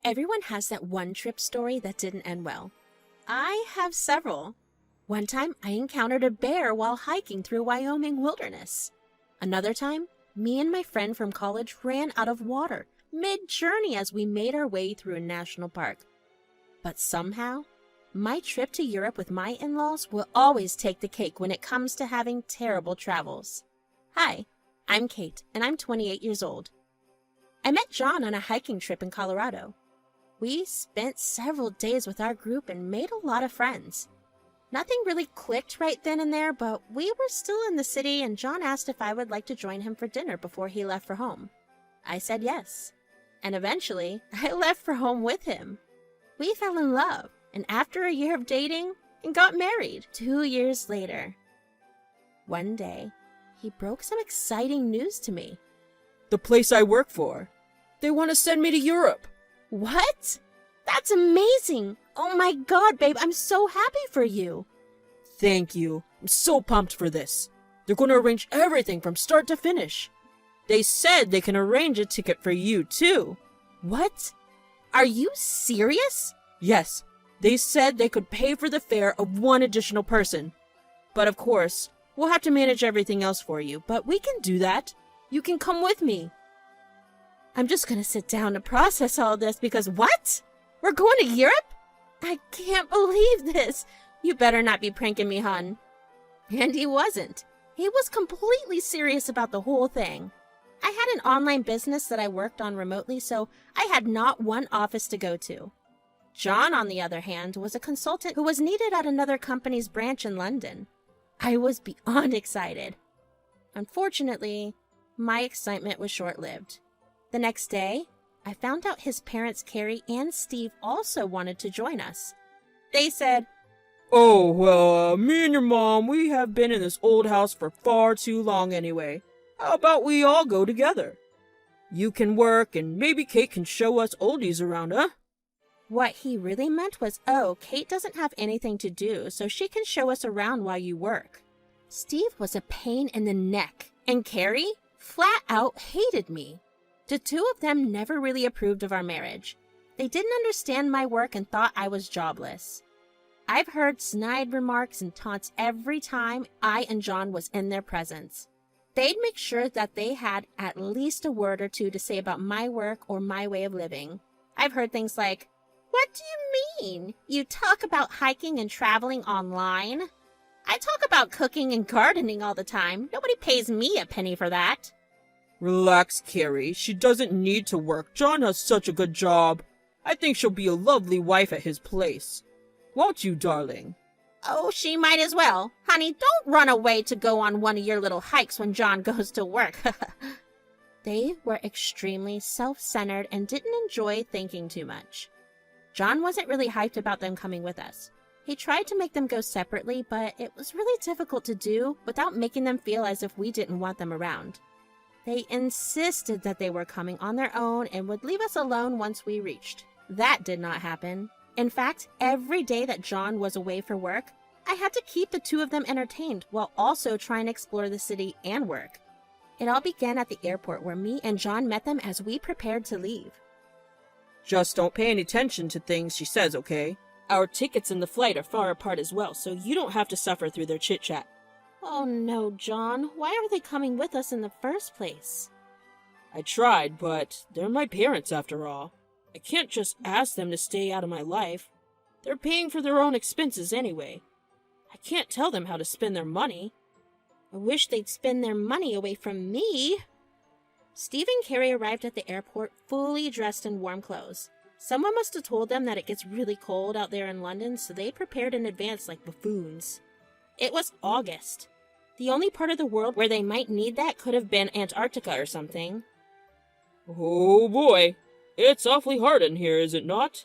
Everyone has that one trip story that didn't end well. I have several. One time, I encountered a bear while hiking through Wyoming wilderness. Another time, me and my friend from college ran out of water mid-journey as we made our way through a national park. But somehow, my trip to Europe with my in-laws will always take the cake when it comes to having terrible travels. Hi, I'm Kate, and I'm 28 years old. I met John on a hiking trip in Colorado. We spent several days with our group and made a lot of friends. Nothing really clicked right then and there, but we were still in the city and John asked if I would like to join him for dinner before he left for home. I said yes, and eventually I left for home with him. We fell in love, and after a year of dating, got married 2 years later. One day, he broke some exciting news to me. The place I work for. They want to send me to Europe. What? That's amazing! Oh my god, babe, I'm so happy for you! Thank you. I'm so pumped for this. They're going to arrange everything from start to finish. They said they can arrange a ticket for you, too. What? Are you serious? Yes. They said they could pay for the fare of one additional person. But of course, we'll have to manage everything else for you, but we can do that. You can come with me. I'm just gonna sit down to process all this because what? We're going to Europe? I can't believe this. You better not be pranking me, hon. And he wasn't. He was completely serious about the whole thing. I had an online business that I worked on remotely, so I had not one office to go to. John, on the other hand, was a consultant who was needed at another company's branch in London. I was beyond excited. Unfortunately, my excitement was short-lived. The next day, I found out his parents, Carrie and Steve, also wanted to join us. They said, Oh, well, me and your mom, we have been in this old house for far too long anyway. How about we all go together? You can work, and maybe Kate can show us oldies around, huh? What he really meant was, oh, Kate doesn't have anything to do, so she can show us around while you work. Steve was a pain in the neck, and Carrie flat out hated me. The two of them never really approved of our marriage. They didn't understand my work and thought I was jobless. I've heard snide remarks and taunts every time I and John was in their presence. They'd make sure that they had at least a word or two to say about my work or my way of living. I've heard things like, "What do you mean? You talk about hiking and traveling online? I talk about cooking and gardening all the time. Nobody pays me a penny for that." Relax, Carrie. She doesn't need to work. John has such a good job. I think she'll be a lovely wife at his place. Won't you, darling? Oh, she might as well. Honey, don't run away to go on one of your little hikes when John goes to work. They were extremely self-centered and didn't enjoy thinking too much. John wasn't really hyped about them coming with us. He tried to make them go separately, but it was really difficult to do without making them feel as if we didn't want them around. They insisted that they were coming on their own and would leave us alone once we reached. That did not happen. In fact, every day that John was away for work, I had to keep the two of them entertained while also trying to explore the city and work. It all began at the airport where me and John met them as we prepared to leave. Just don't pay any attention to things she says, okay? Our tickets and the flight are far apart as well, so you don't have to suffer through their chit-chat. Oh no, John. Why are they coming with us in the first place? I tried, but they're my parents after all. I can't just ask them to stay out of my life. They're paying for their own expenses anyway. I can't tell them how to spend their money. I wish they'd spend their money away from me. Steve and Carrie arrived at the airport fully dressed in warm clothes. Someone must have told them that it gets really cold out there in London, so they prepared in advance like buffoons. It was August. The only part of the world where they might need that could have been Antarctica or something. Oh boy, it's awfully hard in here, is it not?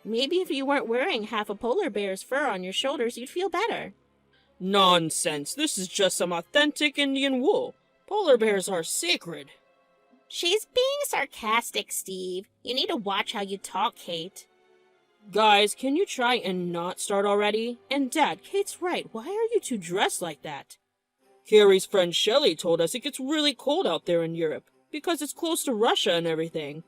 Maybe if you weren't wearing half a polar bear's fur on your shoulders, you'd feel better. Nonsense, this is just some authentic Indian wool. Polar bears are sacred. She's being sarcastic, Steve. You need to watch how you talk, Kate. Guys, can you try and not start already? And Dad, Kate's right. Why are you two dressed like that? Carrie's friend Shelley told us it gets really cold out there in Europe because it's close to Russia and everything.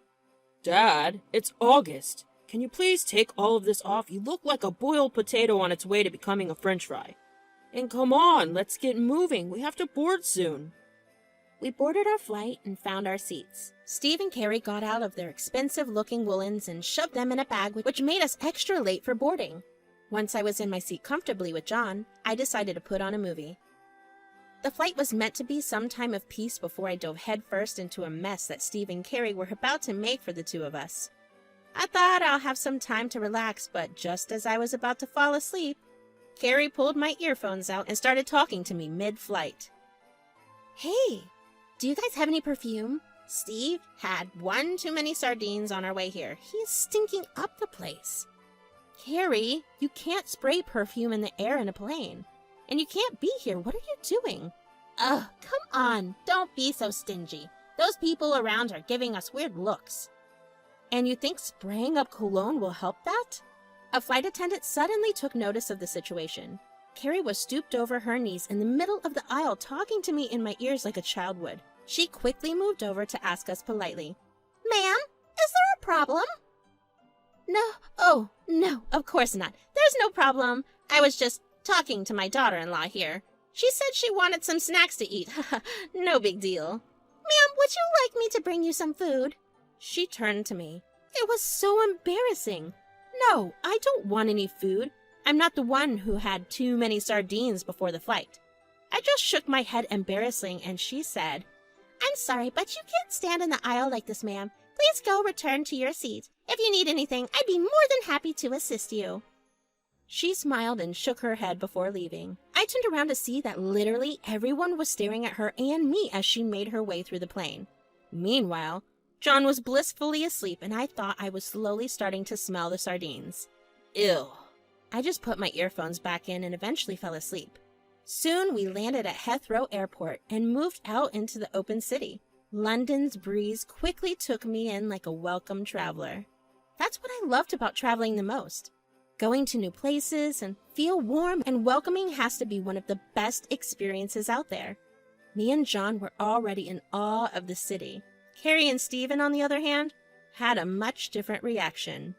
Dad, it's August. Can you please take all of this off? You look like a boiled potato on its way to becoming a french fry. And come on, let's get moving. We have to board soon. We boarded our flight and found our seats. Steve and Carrie got out of their expensive-looking woolens and shoved them in a bag, which made us extra late for boarding. Once I was in my seat comfortably with John, I decided to put on a movie. The flight was meant to be some time of peace before I dove headfirst into a mess that Steve and Carrie were about to make for the two of us. I thought I'll have some time to relax, but just as I was about to fall asleep, Carrie pulled my earphones out and started talking to me mid-flight. Hey, do you guys have any perfume? Steve had one too many sardines on our way here. He's stinking up the place. Carrie, you can't spray perfume in the air in a plane. And you can't be here. What are you doing? Ugh, come on. Don't be so stingy. Those people around are giving us weird looks. And you think spraying up cologne will help that? A flight attendant suddenly took notice of the situation. Carrie was stooped over her knees in the middle of the aisle talking to me in my ears like a child would. She quickly moved over to ask us politely, "Ma'am, is there a problem?" No, of course not. There's no problem. I was just talking to my daughter-in-law here. She said she wanted some snacks to eat. No big deal. "Ma'am, would you like me to bring you some food?" She turned to me. It was so embarrassing. No, I don't want any food. I'm not the one who had too many sardines before the flight. I just shook my head embarrassing, and she said, "I'm sorry, but you can't stand in the aisle like this, ma'am. Please go return to your seat. If you need anything, I'd be more than happy to assist you." She smiled and shook her head before leaving. I turned around to see that literally everyone was staring at her and me as she made her way through the plane. Meanwhile, John was blissfully asleep, and I thought I was slowly starting to smell the sardines. Ew. I just put my earphones back in and eventually fell asleep. Soon we landed at Heathrow Airport and moved out into the open city. London's breeze quickly took me in like a welcome traveler. That's what I loved about traveling the most. Going to new places and feel warm and welcoming has to be one of the best experiences out there. Me and John were already in awe of the city. Carrie and Stephen, on the other hand, had a much different reaction.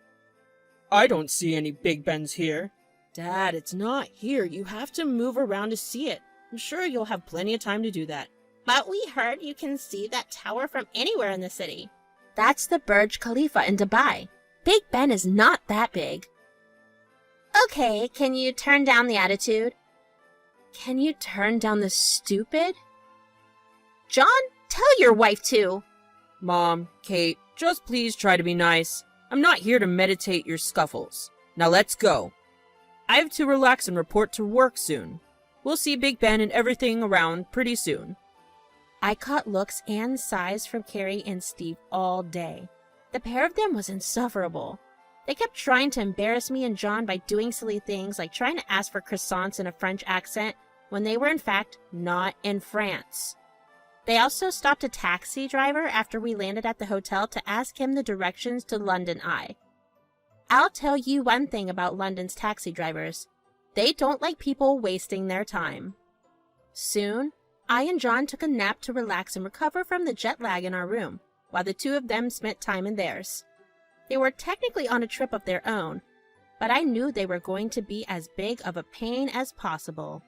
I don't see any Big Bens here. Dad, it's not here. You have to move around to see it. I'm sure you'll have plenty of time to do that. But we heard you can see that tower from anywhere in the city. That's the Burj Khalifa in Dubai. Big Ben is not that big. Okay, can you turn down the attitude? Can you turn down the stupid? John, tell your wife to. Mom, Kate, just please try to be nice. I'm not here to meditate your scuffles. Now let's go. I have to relax and report to work soon. We'll see Big Ben and everything around pretty soon. I caught looks and sighs from Carrie and Steve all day. The pair of them was insufferable. They kept trying to embarrass me and John by doing silly things like trying to ask for croissants in a French accent when they were in fact not in France. They also stopped a taxi driver after we landed at the hotel to ask him the directions to London Eye. I'll tell you one thing about London's taxi drivers. They don't like people wasting their time. Soon, I and John took a nap to relax and recover from the jet lag in our room, while the two of them spent time in theirs. They were technically on a trip of their own, but I knew they were going to be as big of a pain as possible.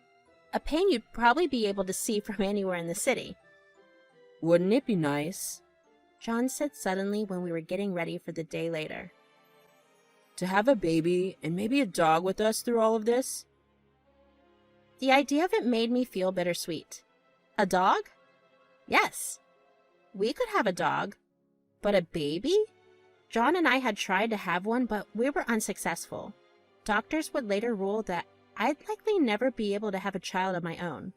A pain you'd probably be able to see from anywhere in the city. Wouldn't it be nice, John said suddenly when we were getting ready for the day later, to have a baby and maybe a dog with us through all of this? The idea of it made me feel bittersweet. A dog? Yes. We could have a dog. But a baby? John and I had tried to have one, but we were unsuccessful. Doctors would later rule that I'd likely never be able to have a child of my own.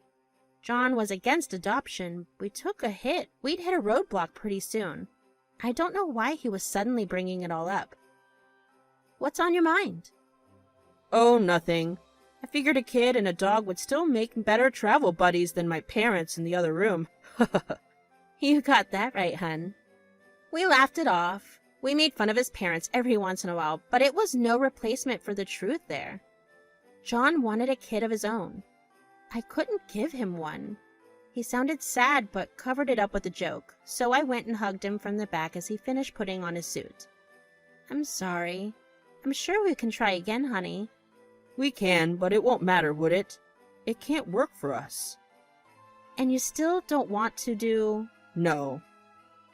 John was against adoption. We took a hit. We'd hit a roadblock pretty soon. I don't know why he was suddenly bringing it all up. What's on your mind? Oh, nothing. I figured a kid and a dog would still make better travel buddies than my parents in the other room. You got that right, hun. We laughed it off. We made fun of his parents every once in a while, but it was no replacement for the truth there. John wanted a kid of his own. I couldn't give him one. He sounded sad but covered it up with a joke, so I went and hugged him from the back as he finished putting on his suit. I'm sorry. I'm sure we can try again, honey. We can, but it won't matter, would it? It can't work for us. And you still don't want to do... No.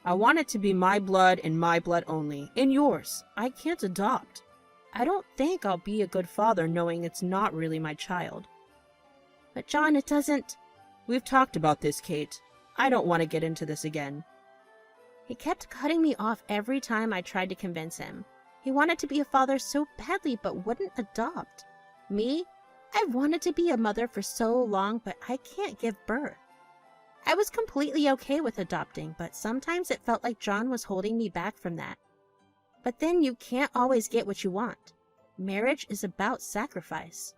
I want it to be my blood and my blood only, and yours. I can't adopt. I don't think I'll be a good father knowing it's not really my child. But John, it doesn't... We've talked about this, Kate. I don't want to get into this again. He kept cutting me off every time I tried to convince him. He wanted to be a father so badly but wouldn't adopt. Me? I've wanted to be a mother for so long, but I can't give birth. I was completely okay with adopting, but sometimes it felt like John was holding me back from that. But then you can't always get what you want. Marriage is about sacrifice.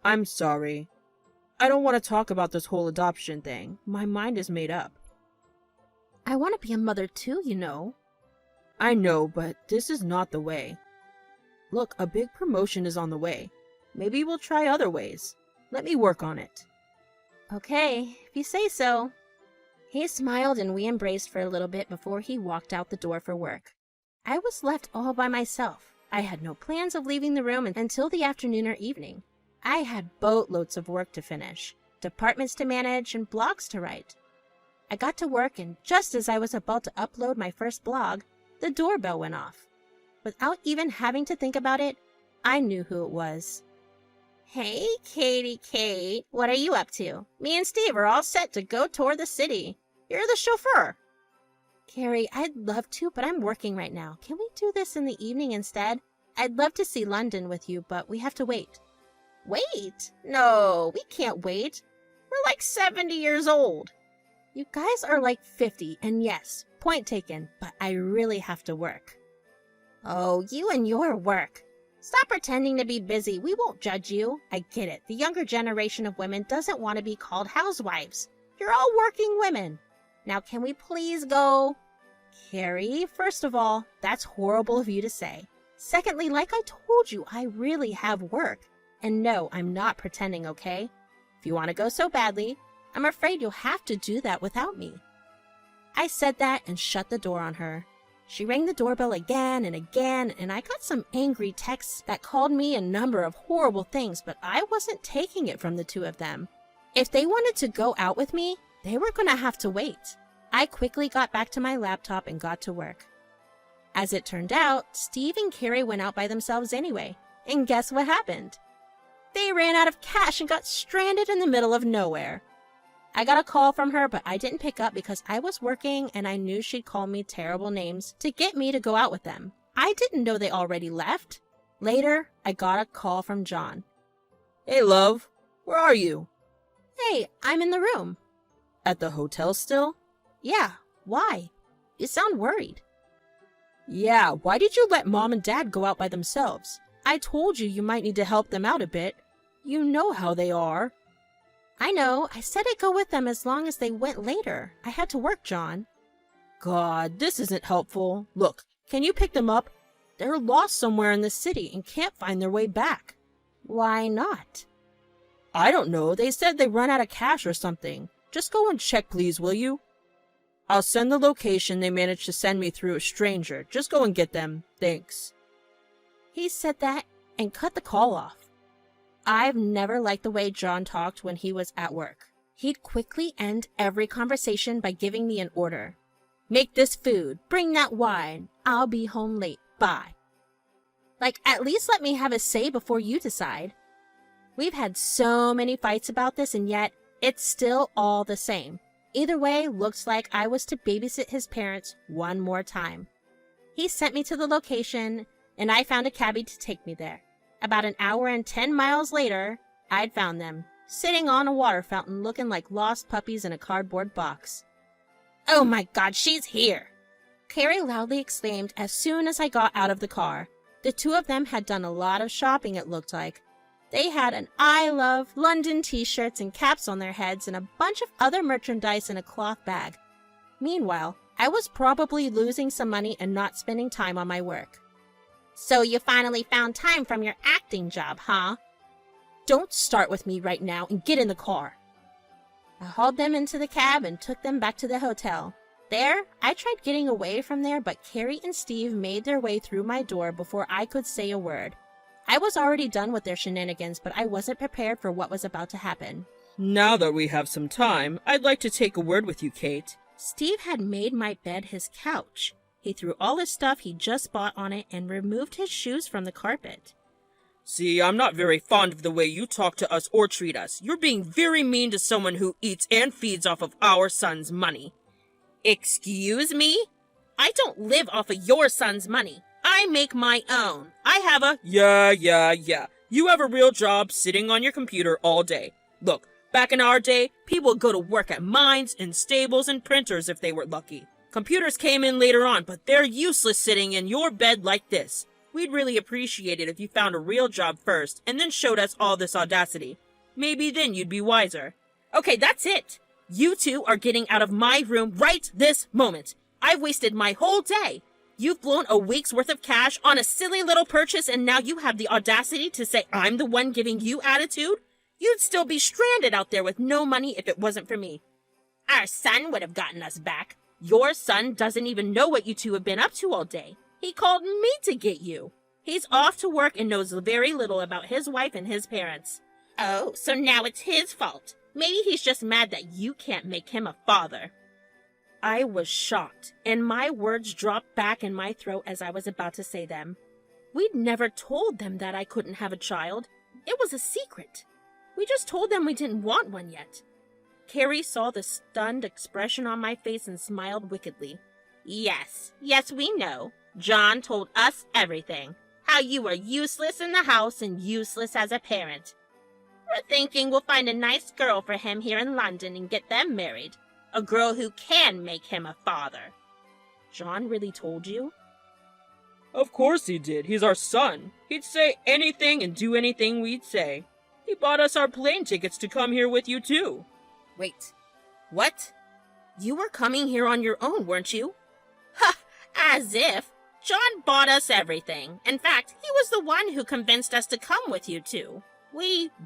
I'm sorry. I don't want to talk about this whole adoption thing. My mind is made up. I want to be a mother too, you know. I know, but this is not the way. Look, a big promotion is on the way. Maybe we'll try other ways. Let me work on it. Okay, if you say so. He smiled and we embraced for a little bit before he walked out the door for work. I was left all by myself. I had no plans of leaving the room until the afternoon or evening. I had boatloads of work to finish, departments to manage, and blogs to write. I got to work, and just as I was about to upload my first blog, the doorbell went off. Without even having to think about it, I knew who it was. Hey, Katie Kate, what are you up to? Me and Steve are all set to go tour the city. You're the chauffeur. Carrie, I'd love to, but I'm working right now. Can we do this in the evening instead? I'd love to see London with you, but we have to wait. Wait? No, we can't wait. We're like 70 years old. You guys are like 50, and yes, point taken, but I really have to work. Oh, you and your work. Stop pretending to be busy. We won't judge you. I get it. The younger generation of women doesn't want to be called housewives. You're all working women. Now, can we please go? Carrie, first of all, that's horrible of you to say. Secondly, like I told you, I really have work. And no, I'm not pretending, okay? If you want to go so badly, I'm afraid you'll have to do that without me. I said that and shut the door on her. She rang the doorbell again and again, and I got some angry texts that called me a number of horrible things, but I wasn't taking it from the two of them. If they wanted to go out with me, they were going to have to wait. I quickly got back to my laptop and got to work. As it turned out, Steve and Carrie went out by themselves anyway, and guess what happened? They ran out of cash and got stranded in the middle of nowhere. I got a call from her, but I didn't pick up because I was working and I knew she'd call me terrible names to get me to go out with them. I didn't know they already left. Later, I got a call from John. Hey, love. Where are you? Hey, I'm in the room. At the hotel still? Yeah, why? You sound worried. Yeah, why did you let Mom and Dad go out by themselves? I told you you might need to help them out a bit. You know how they are. I know. I said I'd go with them as long as they went later. I had to work, John. God, this isn't helpful. Look, can you pick them up? They're lost somewhere in the city and can't find their way back. Why not? I don't know. They said they run out of cash or something. Just go and check, please, will you? I'll send the location they managed to send me through a stranger. Just go and get them. Thanks. He said that and cut the call off. I've never liked the way John talked when he was at work. He'd quickly end every conversation by giving me an order. Make this food. Bring that wine. I'll be home late. Bye. Like, at least let me have a say before you decide. We've had so many fights about this, and yet it's still all the same. Either way, looks like I was to babysit his parents one more time. He sent me to the location, and I found a cabbie to take me there. About an hour and 10 miles later, I'd found them, sitting on a water fountain looking like lost puppies in a cardboard box. Oh my God, she's here! Carrie loudly exclaimed as soon as I got out of the car. The two of them had done a lot of shopping, it looked like. They had an I Love London t-shirts and caps on their heads and a bunch of other merchandise in a cloth bag. Meanwhile, I was probably losing some money and not spending time on my work. So you finally found time from your acting job, huh? Don't start with me right now and get in the car. I hauled them into the cab and took them back to the hotel. There, I tried getting away from there, but Carrie and Steve made their way through my door before I could say a word. I was already done with their shenanigans, but I wasn't prepared for what was about to happen. Now that we have some time, I'd like to take a word with you, Kate. Steve had made my bed his couch. He threw all his stuff he just bought on it and removed his shoes from the carpet. See, I'm not very fond of the way you talk to us or treat us. You're being very mean to someone who eats and feeds off of our son's money. Excuse me? I don't live off of your son's money. I make my own. I have a... Yeah. You have a real job sitting on your computer all day. Look, back in our day, people would go to work at mines and stables and printers if they were lucky. Computers came in later on, but they're useless sitting in your bed like this. We'd really appreciate it if you found a real job first and then showed us all this audacity. Maybe then you'd be wiser. Okay, that's it. You two are getting out of my room right this moment. I've wasted my whole day. You've blown a week's worth of cash on a silly little purchase, and now you have the audacity to say I'm the one giving you attitude? You'd still be stranded out there with no money if it wasn't for me. Our son would have gotten us back. Your son doesn't even know what you two have been up to all day. He called me to get you. He's off to work and knows very little about his wife and his parents. Oh, so now it's his fault. Maybe he's just mad that you can't make him a father. I was shocked, and my words dropped back in my throat as I was about to say them. We'd never told them that I couldn't have a child. It was a secret. We just told them we didn't want one yet. Carrie saw the stunned expression on my face and smiled wickedly. Yes, we know. John told us everything. How you were useless in the house and useless as a parent. We're thinking we'll find a nice girl for him here in London and get them married. A girl who can make him a father. John really told you? Of course he did. He's our son. He'd say anything and do anything we'd say. He bought us our plane tickets to come here with you, too. Wait, what? You were coming here on your own, weren't you? Ha! As if! John bought us everything. In fact, he was the one who convinced us to come with you two.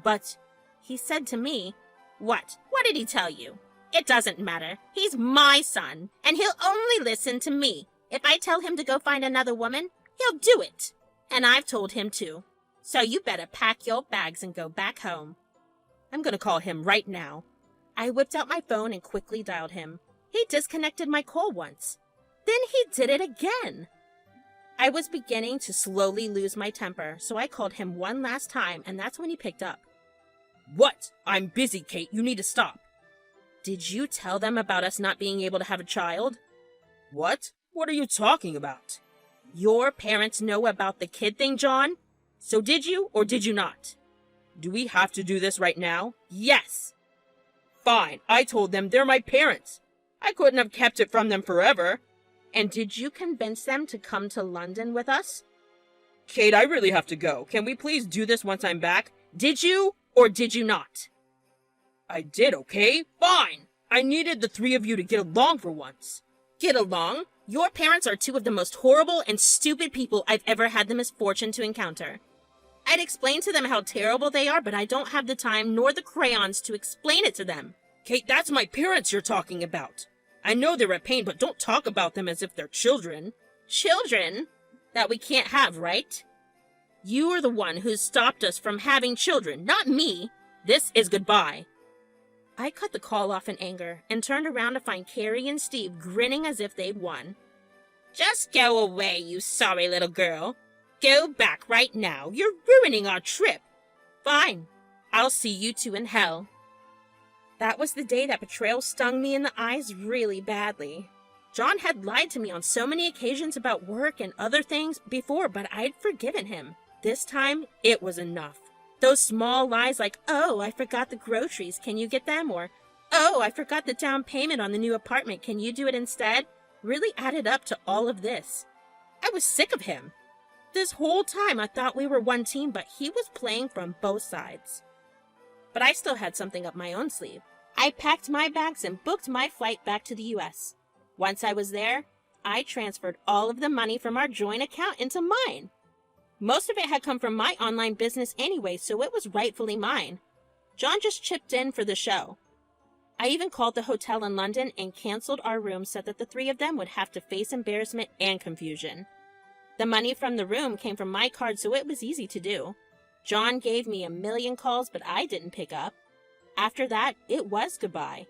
But he said to me, What? What did he tell you? It doesn't matter. He's my son, and he'll only listen to me. If I tell him to go find another woman, he'll do it. And I've told him to. So you better pack your bags and go back home. I'm gonna call him right now. I whipped out my phone and quickly dialed him. He disconnected my call once. Then he did it again. I was beginning to slowly lose my temper, so I called him one last time, and that's when he picked up. What? I'm busy, Kate. You need to stop. Did you tell them about us not being able to have a child? What? What are you talking about? Your parents know about the kid thing, John? So did you or did you not? Do we have to do this right now? Yes. Fine. I told them they're my parents. I couldn't have kept it from them forever. And did you convince them to come to London with us? Kate, I really have to go. Can we please do this once I'm back? Did you or did you not? I did, okay? Fine. I needed the three of you to get along for once. Get along? Your parents are two of the most horrible and stupid people I've ever had the misfortune to encounter. I'd explain to them how terrible they are, but I don't have the time nor the crayons to explain it to them. Kate, that's my parents you're talking about. I know they're a pain, but don't talk about them as if they're children. Children? That we can't have, right? You are the one who's stopped us from having children, not me. This is goodbye. I cut the call off in anger and turned around to find Carrie and Steve grinning as if they'd won. Just go away, you sorry little girl. Go back right now. You're ruining our trip. Fine. I'll see you two in hell. That was the day that betrayal stung me in the eyes really badly. John had lied to me on so many occasions about work and other things before, but I'd forgiven him. This time, it was enough. Those small lies like, oh, I forgot the groceries, can you get them? Or, oh, I forgot the down payment on the new apartment, can you do it instead? Really added up to all of this. I was sick of him. This whole time I thought we were one team, but he was playing from both sides. But I still had something up my own sleeve. I packed my bags and booked my flight back to the U.S. Once I was there, I transferred all of the money from our joint account into mine. Most of it had come from my online business anyway, so it was rightfully mine. John just chipped in for the show. I even called the hotel in London and canceled our room so that the three of them would have to face embarrassment and confusion. The money from the room came from my card, so it was easy to do. John gave me a million calls, but I didn't pick up. After that, it was goodbye.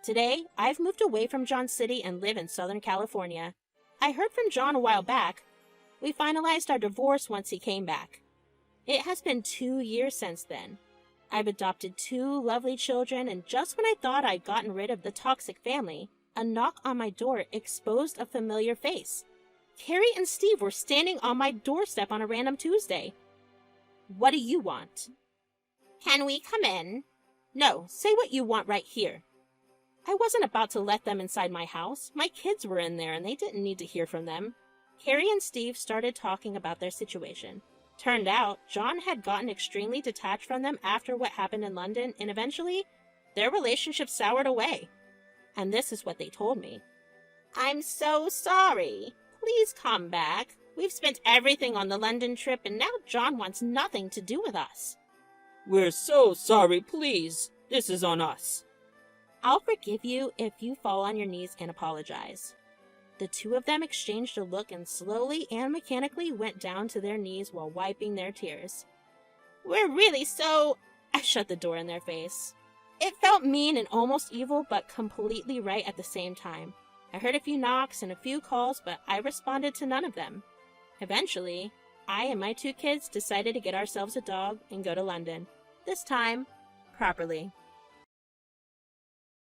Today, I've moved away from John City and live in Southern California. I heard from John a while back. We finalized our divorce once he came back. It has been 2 years since then. I've adopted 2 lovely children, and just when I thought I'd gotten rid of the toxic family, a knock on my door exposed a familiar face. Carrie and Steve were standing on my doorstep on a random Tuesday. What do you want? Can we come in? No, say what you want right here. I wasn't about to let them inside my house. My kids were in there and they didn't need to hear from them. Carrie and Steve started talking about their situation. Turned out, John had gotten extremely detached from them after what happened in London, and eventually, their relationship soured away. And this is what they told me. I'm so sorry. Please come back. We've spent everything on the London trip, and now John wants nothing to do with us. We're so sorry, please. This is on us. I'll forgive you if you fall on your knees and apologize. The 2 of them exchanged a look and slowly and mechanically went down to their knees while wiping their tears. We're really so... I shut the door in their face. It felt mean and almost evil, but completely right at the same time. I heard a few knocks and a few calls, but I responded to none of them. Eventually, I and my 2 kids decided to get ourselves a dog and go to London. This time, properly.